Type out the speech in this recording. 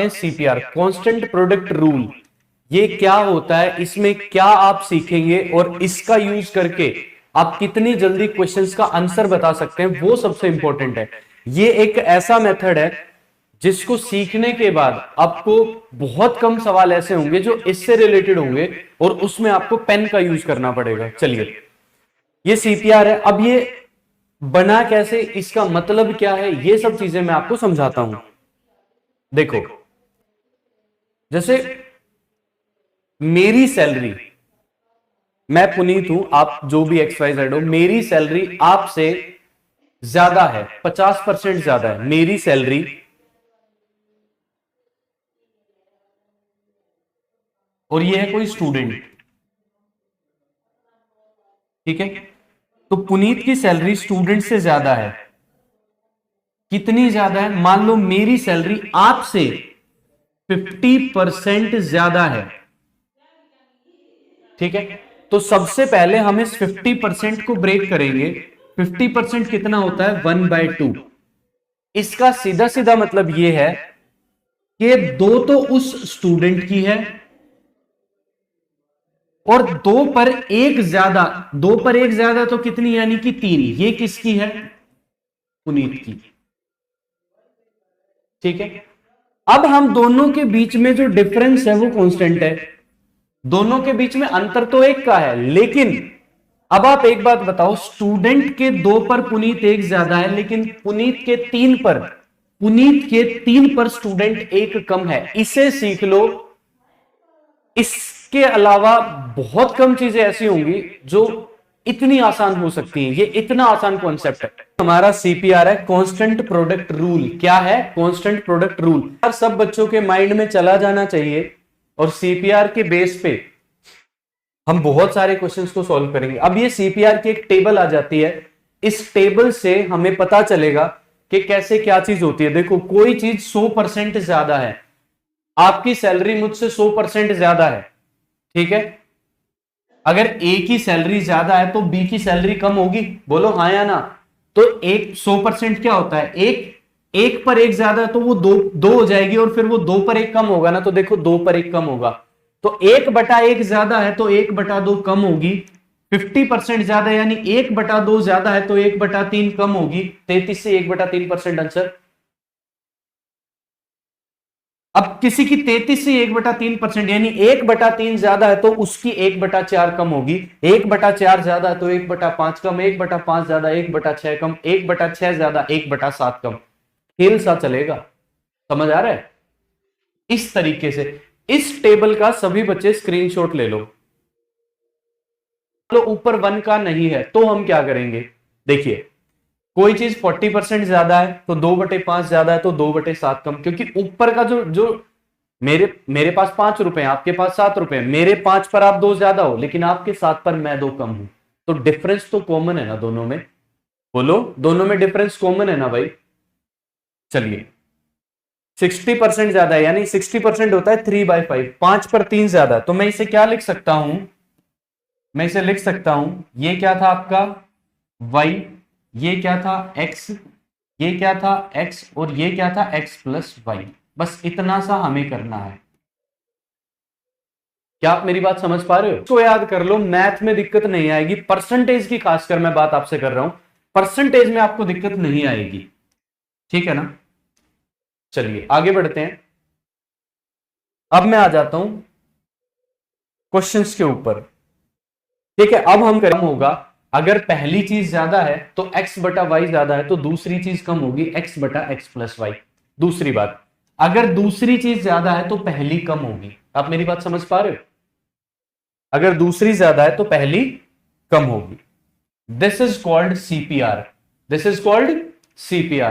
आते हैं CPR, constant product rule. ये क्या होता है, इसमें क्या आप सीखेंगे और इसका यूज करके आप कितनी जल्दी क्वेश्चंस का आंसर बता सकते हैं, वो सबसे इंपॉर्टेंट है। ये एक ऐसा मेथड है जिसको सीखने के बाद आपको बहुत कम सवाल ऐसे होंगे जो इससे रिलेटेड होंगे और उसमें आपको पेन का यूज करना पड़ेगा। चलिए, ये सीपीआर है। अब ये बना कैसे, इसका मतलब क्या है, ये सब चीजें मैं आपको समझाता हूं। देखो, जैसे मेरी सैलरी, मैं पुनीत हूं, आप जो भी XYZ हो, मेरी सैलरी आपसे ज्यादा है, 50% ज्यादा है मेरी सैलरी, और ये है कोई स्टूडेंट, ठीक है। तो पुनीत की सैलरी स्टूडेंट से ज्यादा है। कितनी ज्यादा है? मान लो मेरी सैलरी आपसे 50% ज्यादा है, ठीक है। तो सबसे पहले हम इस 50% को ब्रेक करेंगे। 50% कितना होता है? 1/2। इसका सीधा सीधा मतलब यह है कि दो तो उस स्टूडेंट की है और दो पर एक ज्यादा, दो पर एक ज्यादा तो कितनी, यानी कि 3। ये किसकी है? पुनीत की, ठीक है। अब हम दोनों के बीच में जो डिफरेंस है वो कांस्टेंट है, दोनों के बीच में अंतर तो एक का है, लेकिन अब आप एक बात बताओ, स्टूडेंट के 2 पर पुनीत एक ज्यादा है, लेकिन पुनीत के 3 पर स्टूडेंट एक कम है। इसे सीख लो। इसके अलावा बहुत कम चीजें ऐसी होंगी जो इतनी आसान हो सकती हैं। ये इतना आसान कॉन्सेप्ट है। हमारा सीपीआर है कांस्टेंट प्रोडक्ट रूल। क्या है? Constant product rule. सब बच्चों के माइंड में चला जाना चाहिए और सीपीआर के बेस पे हम बहुत सारे क्वेश्चंस को सॉल्व करेंगे। अब ये सीपीआर की एक टेबल आ जाती है, इस टेबल से हमें पता चलेगा कि कैसे क्या चीज होती है। देखो, कोई चीज 100% ज्यादा है, आपकी सैलरी मुझसे 100% ज्यादा है, ठीक है। अगर ए की सैलरी ज्यादा है तो बी की सैलरी कम होगी, बोलो हाँ या ना। तो एक 100% क्या होता है? एक पर एक ज्यादा है तो वो दो हो जाएगी, और फिर वो 2 पर 1 कम होगा ना, तो देखो 2 पर 1 कम होगा, तो 1/1 ज्यादा है तो 1/2 कम होगी। 50% ज्यादा यानी 1/2 ज्यादा है तो 1/3 कम होगी। 33 से 1/3% आंसर। अब किसी की 33 से 1/3% यानी 1/3 ज्यादा है तो उसकी 1/4 कम होगी। 1/4 ज्यादा है तो 1/5 कम, 1/5 ज्यादा 1/6 कम, 1/6 ज्यादा 1/7 कम। खेल सा चलेगा, समझ आ रहा है? इस तरीके से इस टेबल का सभी बच्चे स्क्रीनशॉट ले लो। तो ऊपर 1 का नहीं है तो हम क्या करेंगे? देखिए, कोई चीज 40% ज्यादा है तो 2/5 ज्यादा है तो 2/7 कम, क्योंकि ऊपर का जो मेरे पास 5 रुपए, आपके पास 7 रुपए, मेरे 5 पर आप 2 ज्यादा हो, लेकिन आपके 7 पर मैं 2 कम हूं, तो डिफरेंस तो कॉमन है ना दोनों में। बोलो, दोनों में डिफरेंस कॉमन है ना भाई? चलिए, 60% ज्यादा है, यानी 60% होता है 3/5, 5 पर 3 ज्यादा है, तो मैं इसे क्या लिख सकता हूं? मैं इसे लिख सकता हूं, ये क्या था आपका y, ये क्या था x, ये क्या था x, और ये क्या था x+y। बस इतना सा हमें करना है। क्या आप मेरी बात समझ पा रहे हो? तो याद कर लो, मैथ में दिक्कत नहीं आएगी। परसेंटेज की खासकर मैं बात आपसे कर रहा हूं, परसेंटेज में आपको दिक्कत नहीं आएगी, ठीक है ना। चलिए आगे बढ़ते हैं। अब मैं आ जाता हूं क्वेश्चंस के ऊपर, ठीक है। अब हम करें होगा, अगर पहली चीज ज्यादा है तो x/y ज्यादा है तो दूसरी चीज कम होगी, x/x+y। दूसरी बात, अगर दूसरी चीज ज्यादा है तो पहली कम होगी। आप मेरी बात समझ पा रहे हो? अगर दूसरी ज्यादा है तो पहली कम होगी। This is called CPR, this is called CPR.